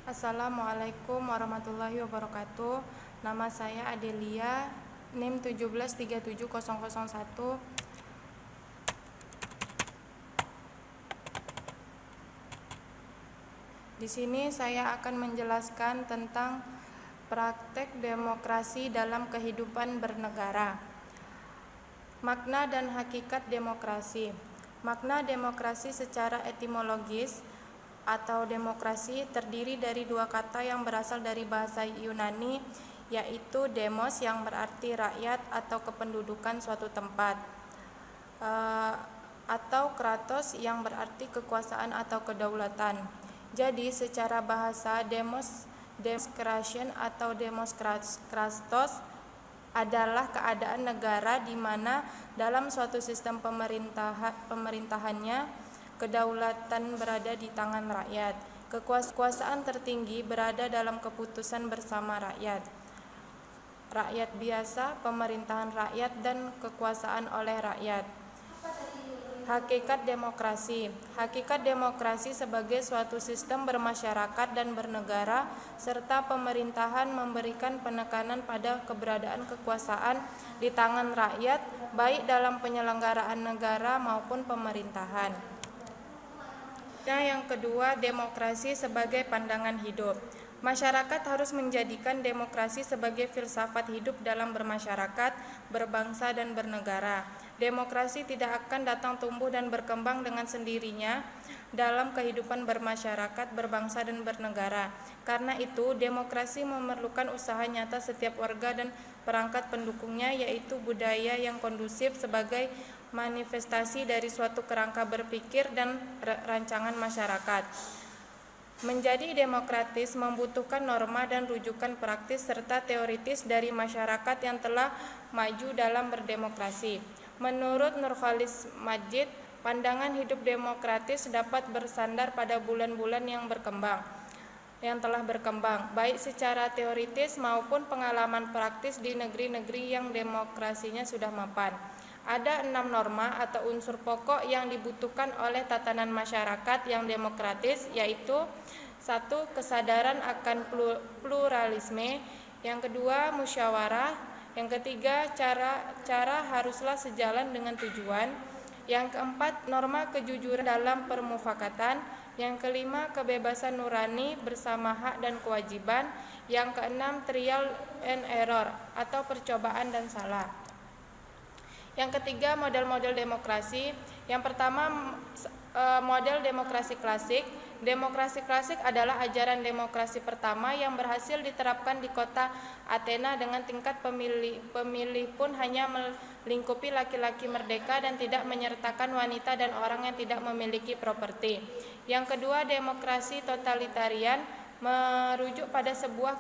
Assalamualaikum warahmatullahi wabarakatuh. Nama saya Adelia, NIM 1737001. Di sini saya akan menjelaskan tentang praktek demokrasi dalam kehidupan bernegara. Makna dan hakikat demokrasi. Makna demokrasi secara etimologis atau demokrasi terdiri dari dua kata yang berasal dari bahasa Yunani, yaitu demos yang berarti rakyat atau kependudukan suatu tempat, atau kratos yang berarti kekuasaan atau kedaulatan. Jadi secara bahasa demonstration atau krastos adalah keadaan negara di mana dalam suatu sistem pemerintahannya kedaulatan berada di tangan rakyat. Kekuasaan tertinggi berada dalam keputusan bersama rakyat. Rakyat biasa, pemerintahan rakyat, dan kekuasaan oleh rakyat. Hakikat demokrasi. Hakikat demokrasi sebagai suatu sistem bermasyarakat dan bernegara serta pemerintahan memberikan penekanan pada keberadaan kekuasaan di tangan rakyat baik dalam penyelenggaraan negara maupun pemerintahan. Nah, yang kedua, demokrasi sebagai pandangan hidup. Masyarakat harus menjadikan demokrasi sebagai filsafat hidup dalam bermasyarakat, berbangsa, dan bernegara. Demokrasi tidak akan datang tumbuh dan berkembang dengan sendirinya dalam kehidupan bermasyarakat, berbangsa, dan bernegara. Karena itu, demokrasi memerlukan usaha nyata setiap warga dan perangkat pendukungnya, yaitu budaya yang kondusif sebagai manifestasi dari suatu kerangka berpikir dan rancangan masyarakat. Menjadi demokratis membutuhkan norma dan rujukan praktis serta teoritis dari masyarakat yang telah maju dalam berdemokrasi. Menurut Nurkhalis Majid, pandangan hidup demokratis dapat bersandar pada bulan-bulan yang telah berkembang, baik secara teoritis maupun pengalaman praktis di negeri-negeri yang demokrasinya sudah mapan. Ada 6 norma atau unsur pokok yang dibutuhkan oleh tatanan masyarakat yang demokratis, yaitu 1. Kesadaran akan pluralisme, yang kedua musyawarah, yang ketiga cara haruslah sejalan dengan tujuan, yang keempat norma kejujuran dalam permufakatan, yang kelima kebebasan nurani bersama hak dan kewajiban, yang keenam trial and error atau percobaan dan salah. Yang ketiga, model-model demokrasi. Yang pertama, model demokrasi klasik. Demokrasi klasik adalah ajaran demokrasi pertama yang berhasil diterapkan di kota Athena dengan tingkat pemilih pun hanya melingkupi laki-laki merdeka dan tidak menyertakan wanita dan orang yang tidak memiliki properti. Yang kedua, demokrasi totalitarian merujuk pada sebuah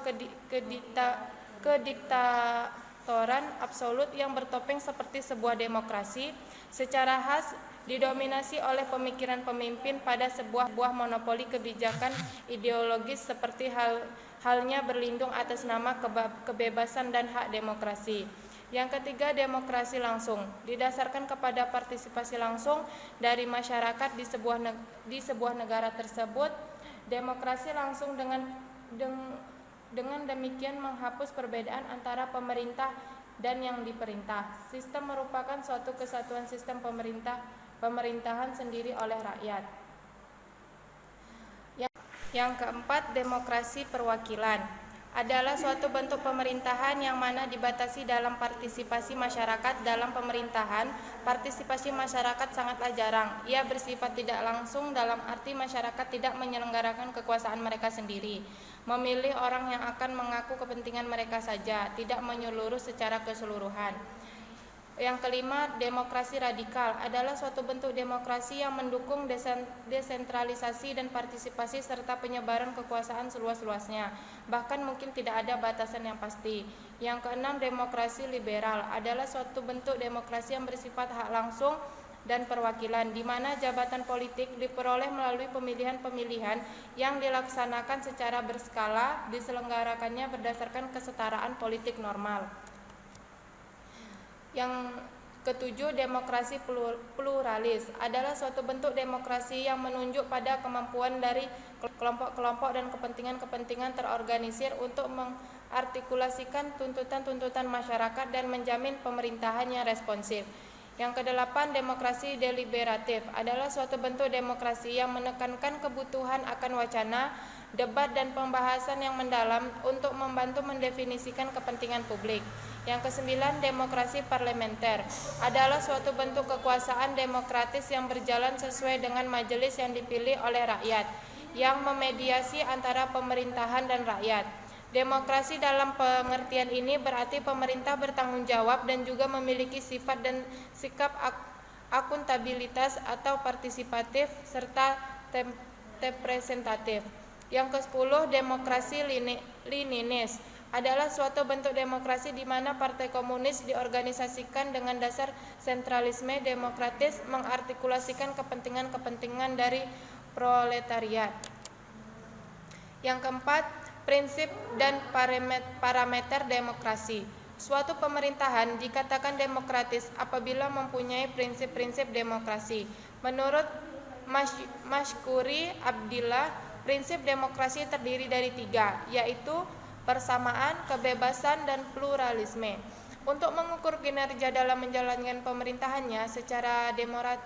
kediktatoran absolut yang bertopeng seperti sebuah demokrasi, secara khas didominasi oleh pemikiran pemimpin pada sebuah monopoli kebijakan ideologis seperti halnya berlindung atas nama kebebasan dan hak demokrasi. Yang ketiga, demokrasi langsung didasarkan kepada partisipasi langsung dari masyarakat di sebuah negara tersebut. Demokrasi langsung dengan demikian menghapus perbedaan antara pemerintah dan yang diperintah. Sistem merupakan suatu kesatuan sistem pemerintahan sendiri oleh rakyat. Yang keempat, demokrasi perwakilan adalah suatu bentuk pemerintahan yang mana dibatasi dalam partisipasi masyarakat dalam pemerintahan. Partisipasi masyarakat sangatlah jarang. Ia bersifat tidak langsung dalam arti masyarakat tidak menyelenggarakan kekuasaan mereka sendiri, memilih orang yang akan mengaku kepentingan mereka saja, tidak menyeluruh secara keseluruhan. Yang kelima, demokrasi radikal adalah suatu bentuk demokrasi yang mendukung desentralisasi dan partisipasi serta penyebaran kekuasaan seluas-luasnya, bahkan mungkin tidak ada batasan yang pasti. Yang keenam, demokrasi liberal adalah suatu bentuk demokrasi yang bersifat hak langsung dan perwakilan, di mana jabatan politik diperoleh melalui pemilihan-pemilihan yang dilaksanakan secara berskala, diselenggarakannya berdasarkan kesetaraan politik normal. Yang Ketujuh, demokrasi pluralis adalah suatu bentuk demokrasi yang menunjuk pada kemampuan dari kelompok-kelompok dan kepentingan-kepentingan terorganisir untuk mengartikulasikan tuntutan-tuntutan masyarakat dan menjamin pemerintahan yang responsif. Yang kedelapan, demokrasi deliberatif adalah suatu bentuk demokrasi yang menekankan kebutuhan akan wacana, debat dan pembahasan yang mendalam untuk membantu mendefinisikan kepentingan publik. Yang kesembilan, demokrasi parlementer adalah suatu bentuk kekuasaan demokratis yang berjalan sesuai dengan majelis yang dipilih oleh rakyat, yang memediasi antara pemerintahan dan rakyat. Demokrasi dalam pengertian ini berarti pemerintah bertanggung jawab dan juga memiliki sifat dan sikap akuntabilitas atau partisipatif serta representatif. Yang ke-10, demokrasi leninis adalah suatu bentuk demokrasi di mana partai komunis diorganisasikan dengan dasar sentralisme demokratis mengartikulasikan kepentingan-kepentingan dari proletariat. Yang keempat, prinsip dan parameter demokrasi. Suatu pemerintahan dikatakan demokratis apabila mempunyai prinsip-prinsip demokrasi. Menurut Mashkuri Abdillah, prinsip demokrasi terdiri dari 3, yaitu persamaan, kebebasan, dan pluralisme. Untuk mengukur kinerja dalam menjalankan pemerintahannya secara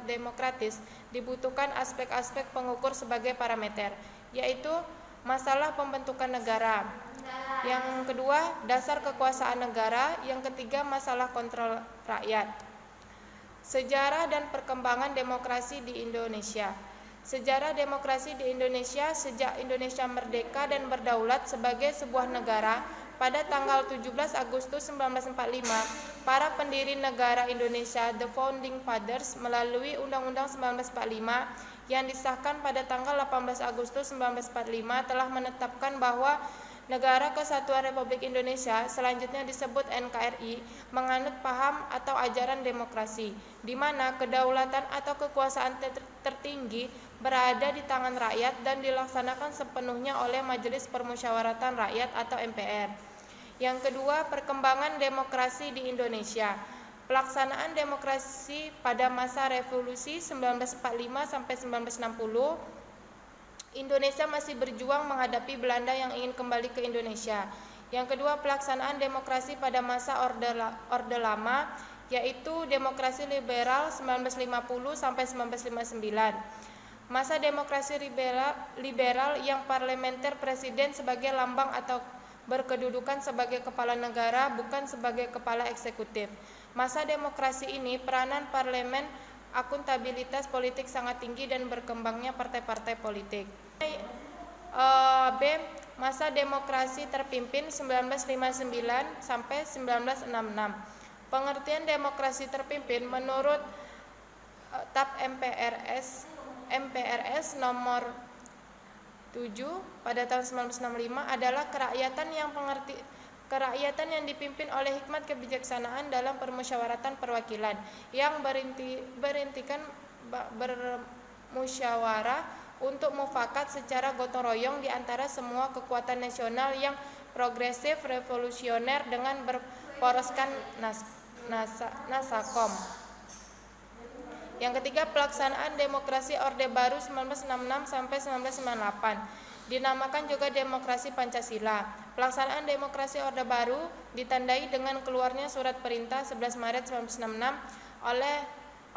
demokratis, dibutuhkan aspek-aspek pengukur sebagai parameter, yaitu masalah pembentukan negara. Yang kedua, dasar kekuasaan negara. Yang ketiga, masalah kontrol rakyat. Sejarah dan perkembangan demokrasi di Indonesia. Sejarah demokrasi di Indonesia sejak Indonesia merdeka dan berdaulat sebagai sebuah negara pada tanggal 17 Agustus 1945, para pendiri negara Indonesia, the Founding Fathers, melalui Undang-Undang 1945 yang disahkan pada tanggal 18 Agustus 1945 telah menetapkan bahwa Negara Kesatuan Republik Indonesia, selanjutnya disebut NKRI, menganut paham atau ajaran demokrasi, di mana kedaulatan atau kekuasaan tertinggi berada di tangan rakyat dan dilaksanakan sepenuhnya oleh Majelis Permusyawaratan Rakyat atau MPR. Yang kedua, perkembangan demokrasi di Indonesia. Pelaksanaan demokrasi pada masa revolusi 1945 sampai 1960, Indonesia masih berjuang menghadapi Belanda yang ingin kembali ke Indonesia. Yang kedua, pelaksanaan demokrasi pada masa Orde Lama, yaitu demokrasi liberal 1950 sampai 1959. Masa demokrasi liberal yang parlementer, presiden sebagai lambang atau berkedudukan sebagai kepala negara, bukan sebagai kepala eksekutif. Masa demokrasi ini peranan parlemen, akuntabilitas politik sangat tinggi dan berkembangnya partai-partai politik. B. Masa demokrasi terpimpin 1959 sampai 1966. Pengertian demokrasi terpimpin menurut TAP MPRS nomor 7 pada tahun 1965 adalah kerakyatan yang dipimpin oleh hikmat kebijaksanaan dalam permusyawaratan perwakilan yang berintikan bermusyawarah untuk mufakat secara gotong royong di antara semua kekuatan nasional yang progresif revolusioner dengan berporoskan nasakom. Yang ketiga, pelaksanaan demokrasi Orde Baru 1966 sampai 1998. Dinamakan juga demokrasi Pancasila. Pelaksanaan demokrasi Orde Baru ditandai dengan keluarnya surat perintah 11 Maret 1966 oleh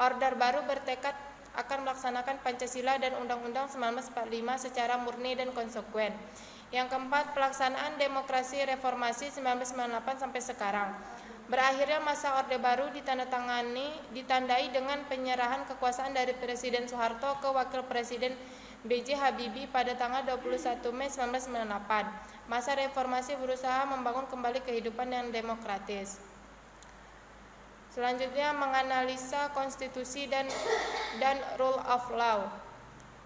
Orde Baru bertekad akan melaksanakan Pancasila dan Undang-Undang 1945 secara murni dan konsekuen. Yang keempat, pelaksanaan demokrasi reformasi 1998 sampai sekarang. Berakhirnya masa Orde Baru ditandai dengan penyerahan kekuasaan dari Presiden Soeharto ke Wakil Presiden B.J. Habibie pada tanggal 21 Mei 1998. Masa reformasi berusaha membangun kembali kehidupan yang demokratis. Selanjutnya, menganalisa konstitusi dan rule of law.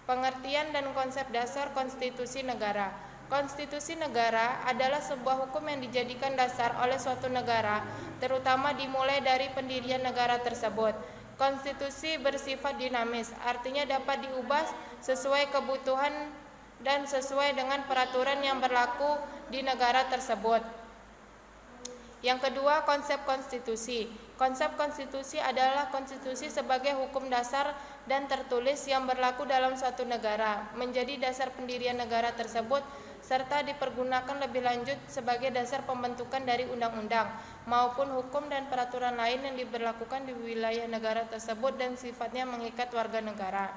Pengertian dan konsep dasar konstitusi negara. Konstitusi negara adalah sebuah hukum yang dijadikan dasar oleh suatu negara, terutama dimulai dari pendirian negara tersebut. Konstitusi bersifat dinamis, artinya dapat diubah sesuai kebutuhan dan sesuai dengan peraturan yang berlaku di negara tersebut. Yang kedua, konsep konstitusi. Konsep konstitusi adalah konstitusi sebagai hukum dasar dan tertulis yang berlaku dalam suatu negara, menjadi dasar pendirian negara tersebut, serta dipergunakan lebih lanjut sebagai dasar pembentukan dari undang-undang maupun hukum dan peraturan lain yang diberlakukan di wilayah negara tersebut dan sifatnya mengikat warga negara.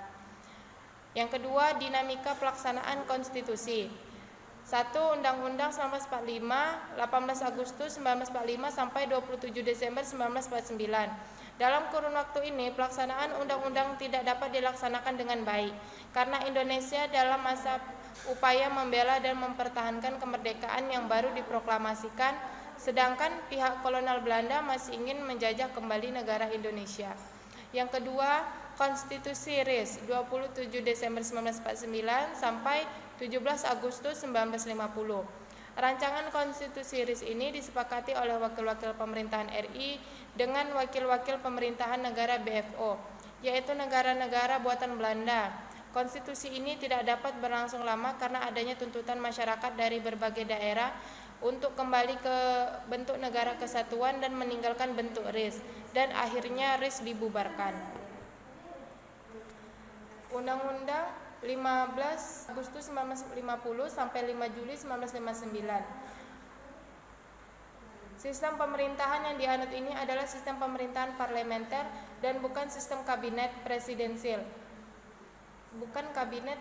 Yang kedua, dinamika pelaksanaan konstitusi. 1. Undang-Undang 1945, 18 Agustus 1945 sampai 27 Desember 1949. Dalam kurun waktu ini, pelaksanaan undang-undang tidak dapat dilaksanakan dengan baik karena Indonesia dalam masa upaya membela dan mempertahankan kemerdekaan yang baru diproklamasikan, sedangkan pihak kolonial Belanda masih ingin menjajah kembali negara Indonesia. Yang kedua, Konstitusi RIS 27 Desember 1949 sampai 17 Agustus 1950. Rancangan konstitusi RIS ini disepakati oleh wakil-wakil pemerintahan RI dengan wakil-wakil pemerintahan negara BFO, yaitu negara-negara buatan Belanda. Konstitusi ini tidak dapat berlangsung lama karena adanya tuntutan masyarakat dari berbagai daerah untuk kembali ke bentuk negara kesatuan dan meninggalkan bentuk RIS, dan akhirnya RIS dibubarkan. Undang-Undang 15 Agustus 1950 sampai 5 Juli 1959. Sistem pemerintahan yang dianut ini adalah sistem pemerintahan parlementer dan bukan sistem kabinet presidensil. Bukan kabinet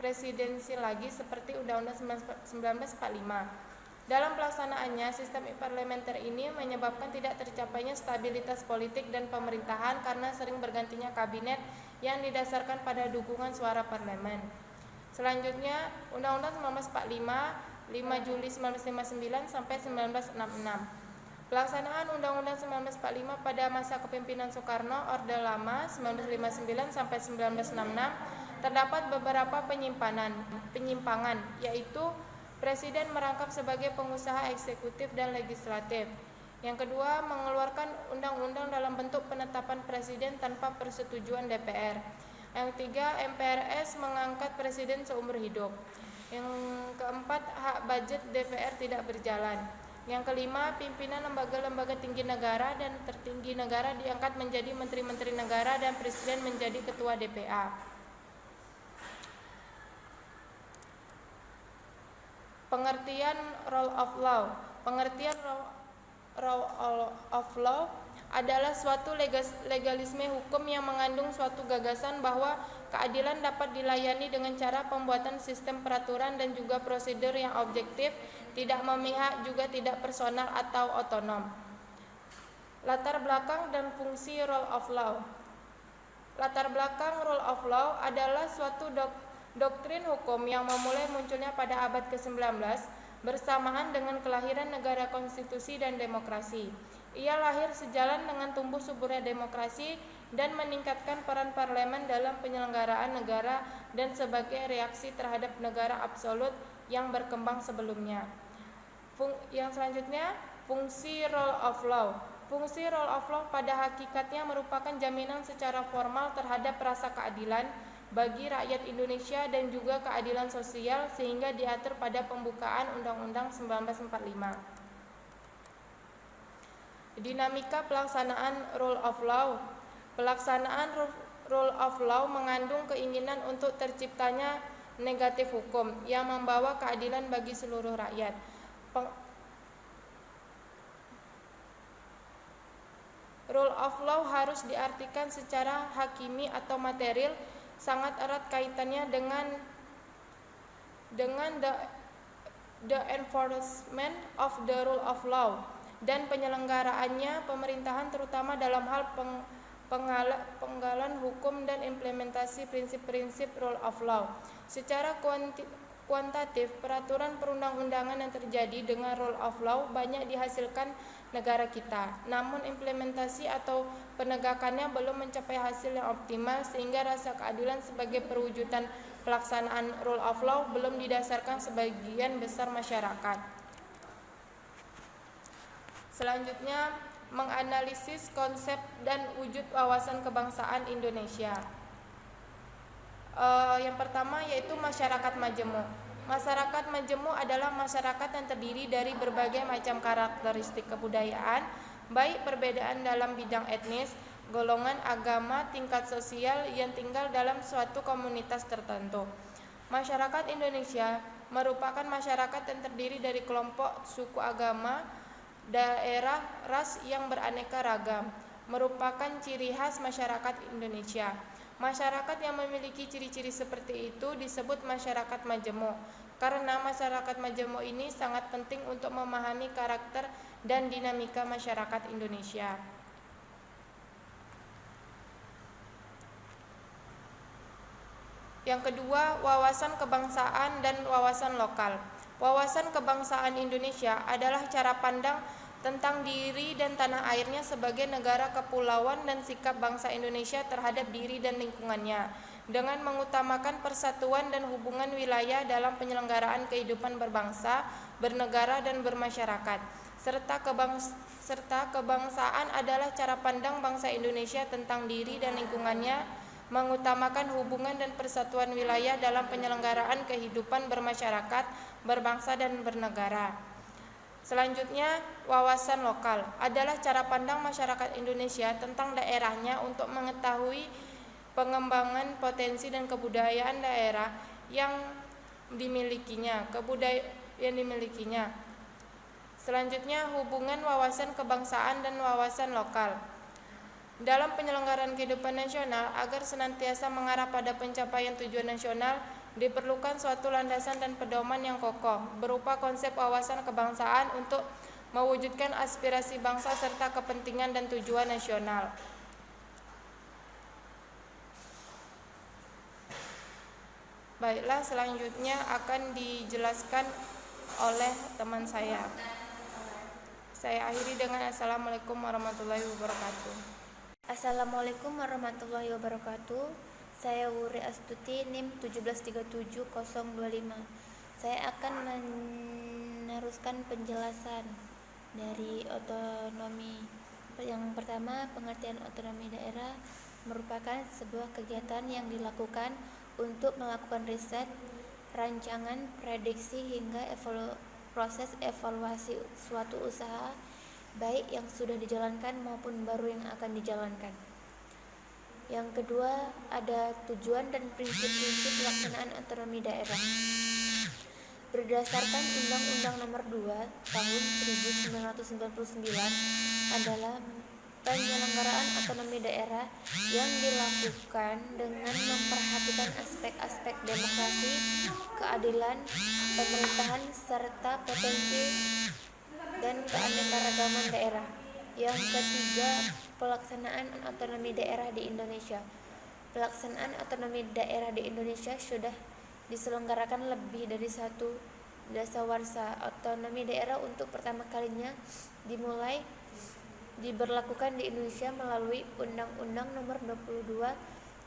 presidensil lagi seperti Undang-Undang 1945. Dalam pelaksanaannya, sistem parlementer ini menyebabkan tidak tercapainya stabilitas politik dan pemerintahan karena sering bergantinya kabinet yang didasarkan pada dukungan suara parlemen. Selanjutnya, Undang-Undang 1945, 5 Juli 1959 sampai 1966. Pelaksanaan Undang-Undang 1945 pada masa kepemimpinan Soekarno, Orde Lama 1959 sampai 1966, terdapat beberapa penyimpangan, yaitu Presiden merangkap sebagai pengusaha eksekutif dan legislatif. Yang kedua, mengeluarkan undang-undang dalam bentuk penetapan presiden tanpa persetujuan DPR. Yang ketiga, MPRS mengangkat presiden seumur hidup. Yang keempat, hak budget DPR tidak berjalan. Yang kelima, pimpinan lembaga-lembaga tinggi negara dan tertinggi negara diangkat menjadi menteri-menteri negara dan presiden menjadi ketua DPA. Pengertian rule of law. Pengertian rule of law adalah suatu legalisme hukum yang mengandung suatu gagasan bahwa keadilan dapat dilayani dengan cara pembuatan sistem peraturan dan juga prosedur yang objektif, tidak memihak, juga tidak personal atau otonom. Latar belakang dan fungsi rule of law. Latar belakang rule of law adalah suatu doktrin hukum yang memulai munculnya pada abad ke-19 bersamaan dengan kelahiran negara konstitusi dan demokrasi. Ia lahir sejalan dengan tumbuh suburnya demokrasi dan meningkatkan peran parlemen dalam penyelenggaraan negara dan sebagai reaksi terhadap negara absolut yang berkembang sebelumnya. Yang selanjutnya, fungsi rule of law. Fungsi rule of law pada hakikatnya merupakan jaminan secara formal terhadap rasa keadilan bagi rakyat Indonesia dan juga keadilan sosial sehingga diatur pada pembukaan Undang-Undang 1945. Dinamika pelaksanaan rule of law. Pelaksanaan rule of law mengandung keinginan untuk terciptanya negatif hukum yang membawa keadilan bagi seluruh rakyat. Rule of law harus diartikan secara hakimi atau material, sangat erat kaitannya dengan the enforcement of the rule of law dan penyelenggaraannya pemerintahan terutama dalam hal penggalan hukum dan implementasi prinsip-prinsip rule of law. Secara kuantitatif, peraturan perundang-undangan yang terjadi dengan rule of law banyak dihasilkan negara kita. Namun implementasi atau penegakannya belum mencapai hasil yang optimal sehingga rasa keadilan sebagai perwujudan pelaksanaan rule of law belum didasarkan sebagian besar masyarakat. Selanjutnya, menganalisis konsep dan wujud wawasan kebangsaan Indonesia. Yang pertama yaitu masyarakat majemuk. Masyarakat majemuk adalah masyarakat yang terdiri dari berbagai macam karakteristik kebudayaan, baik perbedaan dalam bidang etnis, golongan, agama, tingkat sosial yang tinggal dalam suatu komunitas tertentu. Masyarakat Indonesia merupakan masyarakat yang terdiri dari kelompok suku, agama, daerah, ras yang beraneka ragam, merupakan ciri khas masyarakat Indonesia. Masyarakat yang memiliki ciri-ciri seperti itu disebut masyarakat majemuk. Karena masyarakat majemuk ini sangat penting untuk memahami karakter dan dinamika masyarakat Indonesia. Yang kedua, wawasan kebangsaan dan wawasan lokal. Wawasan kebangsaan Indonesia adalah cara pandang tentang diri dan tanah airnya sebagai negara kepulauan dan sikap bangsa Indonesia terhadap diri dan lingkungannya, dengan mengutamakan persatuan dan hubungan wilayah dalam penyelenggaraan kehidupan berbangsa, bernegara, dan bermasyarakat. Serta kebangsaan adalah cara pandang bangsa Indonesia tentang diri dan lingkungannya, mengutamakan hubungan dan persatuan wilayah dalam penyelenggaraan kehidupan bermasyarakat, berbangsa, dan bernegara. Selanjutnya, wawasan lokal adalah cara pandang masyarakat Indonesia tentang daerahnya untuk mengetahui pengembangan potensi dan kebudayaan daerah yang dimilikinya. Selanjutnya, hubungan wawasan kebangsaan dan wawasan lokal. Dalam penyelenggaraan kehidupan nasional, agar senantiasa mengarah pada pencapaian tujuan nasional, diperlukan suatu landasan dan pedoman yang kokoh, berupa konsep wawasan kebangsaan untuk mewujudkan aspirasi bangsa serta kepentingan dan tujuan nasional. Baiklah, selanjutnya akan dijelaskan oleh teman saya. Saya akhiri dengan Assalamualaikum warahmatullahi wabarakatuh. Assalamualaikum warahmatullahi wabarakatuh. Saya Wuri Astuti, NIM 1737025. Saya akan meneruskan penjelasan dari otonomi. Yang pertama, pengertian otonomi daerah merupakan sebuah kegiatan yang dilakukan untuk melakukan riset, rancangan, prediksi, hingga proses evaluasi suatu usaha, baik yang sudah dijalankan maupun baru yang akan dijalankan. Yang kedua, ada tujuan dan prinsip-prinsip pelaksanaan otonomi daerah. Berdasarkan Undang-Undang Nomor 2 Tahun 1999 adalah penyelenggaraan otonomi daerah yang dilakukan dengan memperhatikan aspek-aspek demokrasi, keadilan, pemerintahan, serta potensi dan keanekaragaman daerah. Yang ketiga, pelaksanaan otonomi daerah di Indonesia. Pelaksanaan otonomi daerah di Indonesia sudah diselenggarakan lebih dari satu dasawarsa. Otonomi daerah untuk pertama kalinya diberlakukan di Indonesia melalui Undang-Undang Nomor 22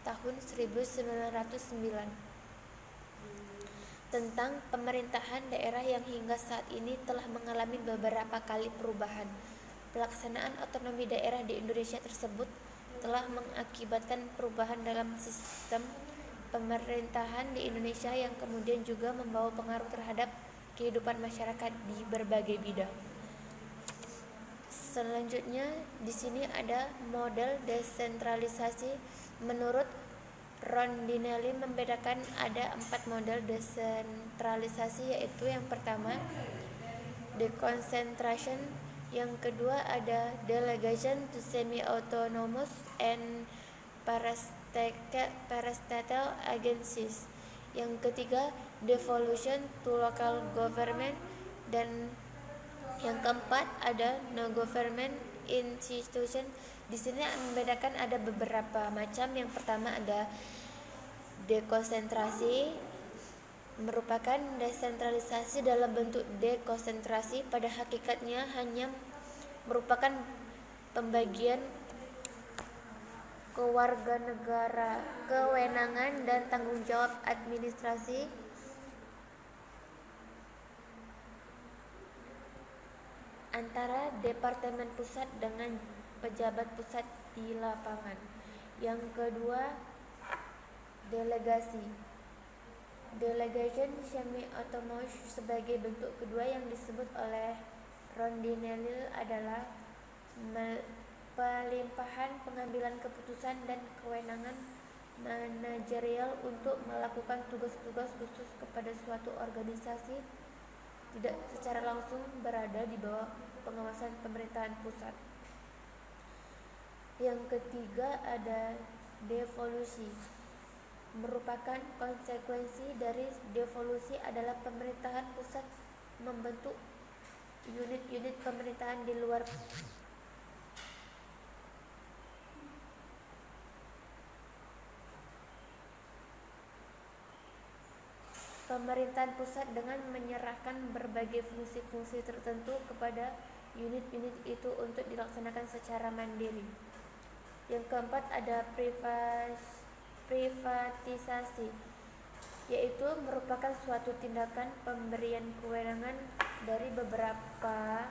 Tahun 1999 tentang pemerintahan daerah yang hingga saat ini telah mengalami beberapa kali perubahan. Pelaksanaan otonomi daerah di Indonesia tersebut telah mengakibatkan perubahan dalam sistem pemerintahan di Indonesia yang kemudian juga membawa pengaruh terhadap kehidupan masyarakat di berbagai bidang. Selanjutnya, di sini ada model desentralisasi. Menurut Rondinelli membedakan ada 4 model desentralisasi, yaitu yang pertama deconcentration, yang kedua ada delegation to semi-autonomous and parastatal agencies, yang ketiga devolution to local government, dan yang keempat ada no government institution. Di sini membedakan ada beberapa macam. Yang pertama ada dekonsentrasi, merupakan desentralisasi dalam bentuk dekonsentrasi. Pada hakikatnya hanya merupakan pembagian kewarganegara, kewenangan dan tanggung jawab administrasi antara departemen pusat dengan pejabat pusat di lapangan. Yang kedua, delegasi. Delegation semi-autonomous sebagai bentuk kedua yang disebut oleh Rondinelli adalah pelimpahan pengambilan keputusan dan kewenangan manajerial untuk melakukan tugas-tugas khusus kepada suatu organisasi tidak secara langsung berada di bawah pengawasan pemerintahan pusat. Yang ketiga ada devolusi. Merupakan konsekuensi dari devolusi adalah pemerintahan pusat membentuk unit-unit pemerintahan di luar pemerintahan pusat dengan menyerahkan berbagai fungsi-fungsi tertentu kepada unit-unit itu untuk dilaksanakan secara mandiri. Yang keempat ada privatisasi, yaitu merupakan suatu tindakan pemberian kewenangan dari beberapa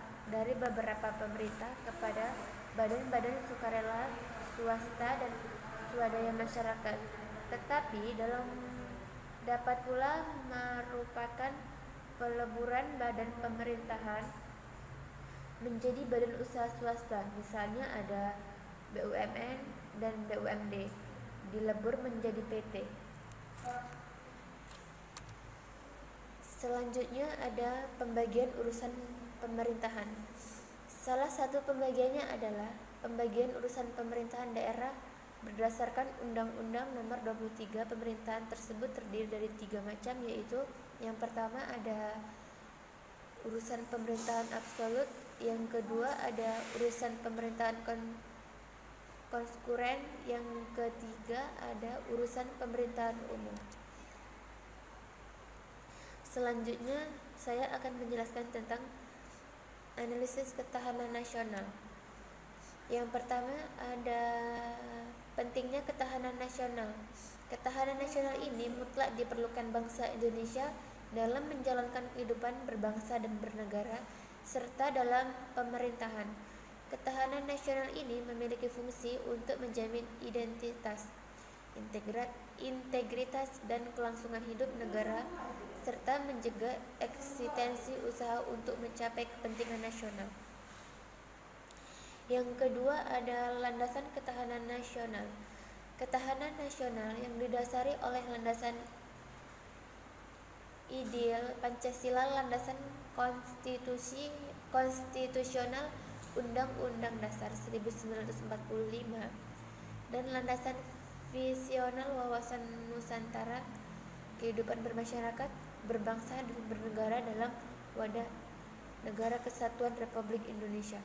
pemerintah kepada badan-badan sukarela, swasta dan swadaya masyarakat. Tetapi dapat pula merupakan peleburan badan pemerintahan menjadi badan usaha swasta, misalnya ada BUMN dan BUMD dilebur menjadi PT. Selanjutnya ada pembagian urusan pemerintahan. Salah satu pembagiannya adalah pembagian urusan pemerintahan daerah berdasarkan Undang-Undang Nomor 23. Pemerintahan tersebut terdiri dari 3 macam, yaitu yang pertama ada urusan pemerintahan absolut, yang kedua ada urusan pemerintahan konskuren, yang ketiga ada urusan pemerintahan umum. Selanjutnya saya akan menjelaskan tentang analisis ketahanan nasional. Yang pertama ada pentingnya ketahanan nasional. Ketahanan nasional ini mutlak diperlukan bangsa Indonesia dalam menjalankan kehidupan berbangsa dan bernegara serta dalam pemerintahan. Ketahanan nasional ini memiliki fungsi untuk menjamin identitas, integritas dan kelangsungan hidup negara serta mencegah eksistensi usaha untuk mencapai kepentingan nasional. Yang kedua ada landasan ketahanan nasional. Ketahanan nasional yang didasari oleh landasan ideal Pancasila, landasan konstitusional Undang-Undang Dasar 1945, dan landasan visional wawasan Nusantara, kehidupan bermasyarakat, berbangsa dan bernegara dalam wadah Negara Kesatuan Republik Indonesia.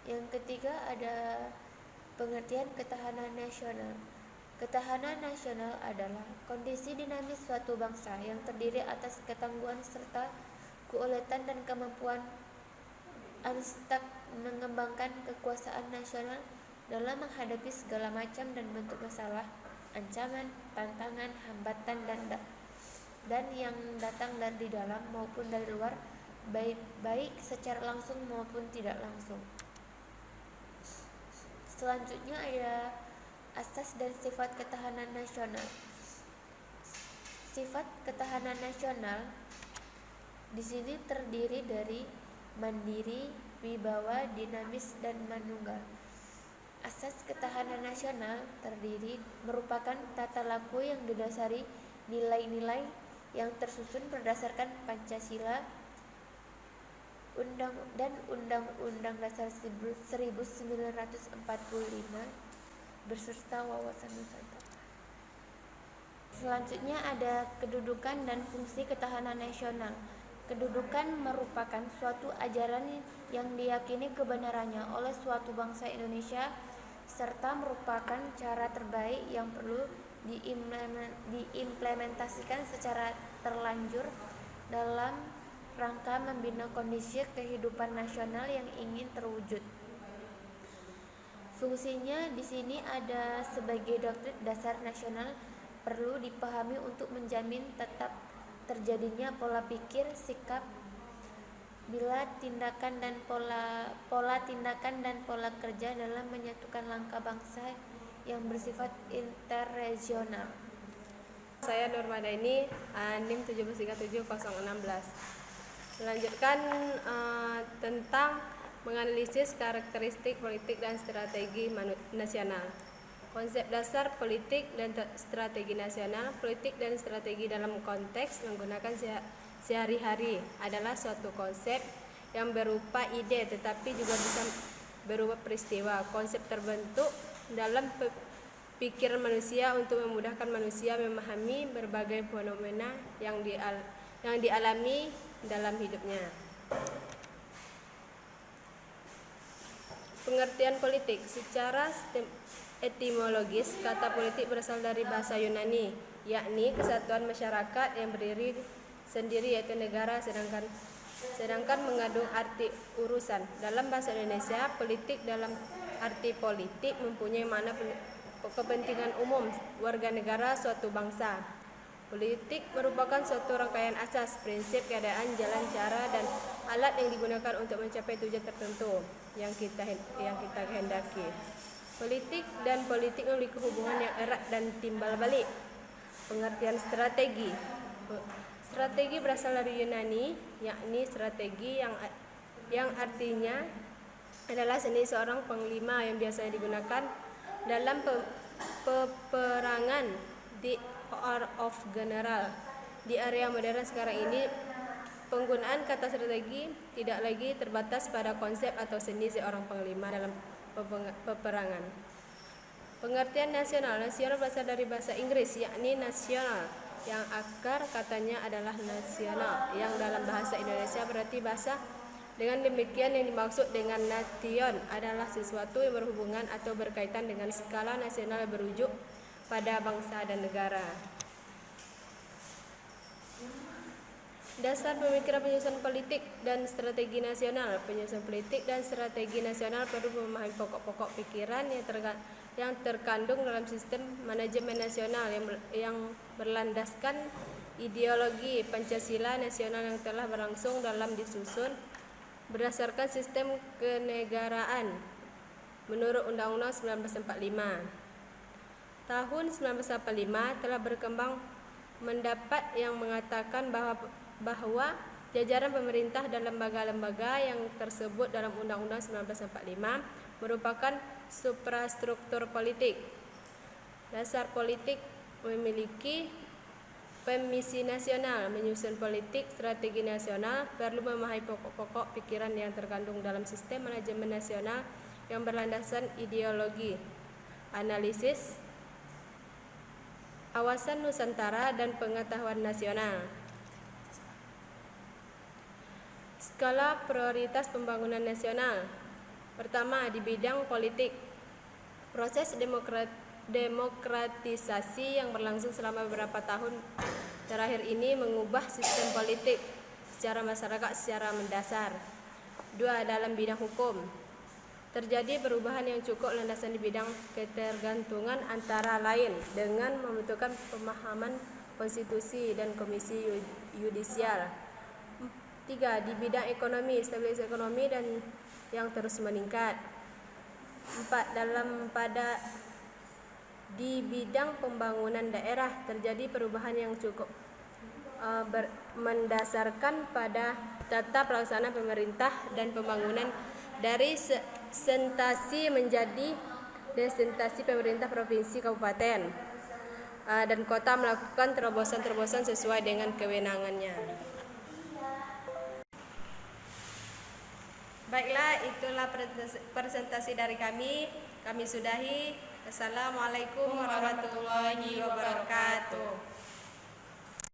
Yang ketiga ada pengertian ketahanan nasional. Ketahanan nasional adalah kondisi dinamis suatu bangsa yang terdiri atas ketangguhan serta keuletan dan kemampuan anstak mengembangkan kekuasaan nasional dalam menghadapi segala macam dan bentuk masalah, ancaman, tantangan, hambatan dan yang datang dari dalam maupun dari luar, baik secara langsung maupun tidak langsung. Selanjutnya ada asas dan sifat ketahanan nasional. Sifat ketahanan nasional di sini terdiri dari mandiri, wibawa, dinamis, dan manunggal. Asas ketahanan nasional merupakan tata laku yang didasari nilai-nilai yang tersusun berdasarkan Pancasila dan Undang-Undang Dasar 1945 beserta wawasan Nusantara. Selanjutnya ada kedudukan dan fungsi ketahanan nasional. Kedudukan merupakan suatu ajaran yang diyakini kebenarannya oleh suatu bangsa Indonesia serta merupakan cara terbaik yang perlu diimplementasikan secara terlanjur dalam rangka membina kondisi kehidupan nasional yang ingin terwujud. Fungsinya di sini ada sebagai doktrin dasar nasional perlu dipahami untuk menjamin tetap terjadinya pola pikir, sikap, pola tindakan dan pola kerja dalam menyatukan langkah bangsa yang bersifat interregional. Saya Nurmadaini, NIM 7370016. Melanjutkan tentang menganalisis karakteristik politik dan strategi nasional. Konsep dasar politik dan strategi nasional. Politik dan strategi dalam konteks menggunakan sehari-hari adalah suatu konsep yang berupa ide tetapi juga bisa berupa peristiwa. Konsep terbentuk dalam pikiran manusia untuk memudahkan manusia memahami berbagai fenomena yang dialami dalam hidupnya. Pengertian politik secara etimologis, kata politik berasal dari bahasa Yunani, yakni kesatuan masyarakat yang berdiri sendiri yaitu negara, sedangkan mengandung arti urusan. Dalam bahasa Indonesia, politik dalam arti politik mempunyai makna kepentingan umum warga negara suatu bangsa. Politik merupakan suatu rangkaian asas, prinsip, keadaan, jalan, cara, dan alat yang digunakan untuk mencapai tujuan tertentu yang kita kehendaki. Politik dan politik memiliki hubungan yang erat dan timbal balik. Pengertian strategi. Strategi berasal dari Yunani, yakni strategi yang artinya adalah seni seorang panglima yang biasanya digunakan dalam peperangan di War of General. Di area modern sekarang ini, penggunaan kata strategi tidak lagi terbatas pada konsep atau seni seorang panglima dalam peperangan. Pengertian nasional. Nasional berasal dari bahasa Inggris, yakni nasional, yang akar katanya adalah nasional, yang dalam bahasa Indonesia berarti bangsa. Dengan demikian, yang dimaksud dengan nation adalah sesuatu yang berhubungan atau berkaitan dengan skala nasional yang berujuk pada bangsa dan negara. Dasar pemikiran penyusunan politik dan strategi nasional. Penyusunan politik dan strategi nasional perlu memahami pokok-pokok pikiran yang terkandung dalam sistem manajemen nasional yang berlandaskan ideologi Pancasila nasional yang telah berlangsung dalam disusun berdasarkan sistem kenegaraan menurut Undang-Undang 1945. Tahun 1945 telah berkembang pendapat yang mengatakan bahwa jajaran pemerintah dan lembaga-lembaga yang tersebut dalam Undang-Undang 1945 merupakan suprastruktur politik. Dasar politik memiliki misi nasional. Menyusun politik strategi nasional perlu memahami pokok-pokok pikiran yang terkandung dalam sistem manajemen nasional yang berlandaskan ideologi, analisis, awasan Nusantara, dan pengetahuan nasional. Skala prioritas pembangunan nasional. Pertama, di bidang politik. Proses demokratisasi yang berlangsung selama beberapa tahun terakhir ini mengubah sistem politik secara masyarakat secara mendasar. 2. Dalam bidang hukum. Terjadi perubahan yang cukup landasan di bidang ketergantungan antara lain dengan membentukkan pemahaman konstitusi dan komisi yudisial. 3. Di bidang ekonomi, stabilitas ekonomi dan yang terus meningkat. 4. Di bidang pembangunan daerah terjadi perubahan yang cukup mendasarkan pada tata pelaksana pemerintah dan pembangunan dari sentasi menjadi desentralisasi pemerintah provinsi, kabupaten, dan kota melakukan terobosan-terobosan sesuai dengan kewenangannya. Baiklah, itulah presentasi dari kami. Kami sudahi. Assalamualaikum warahmatullahi wabarakatuh.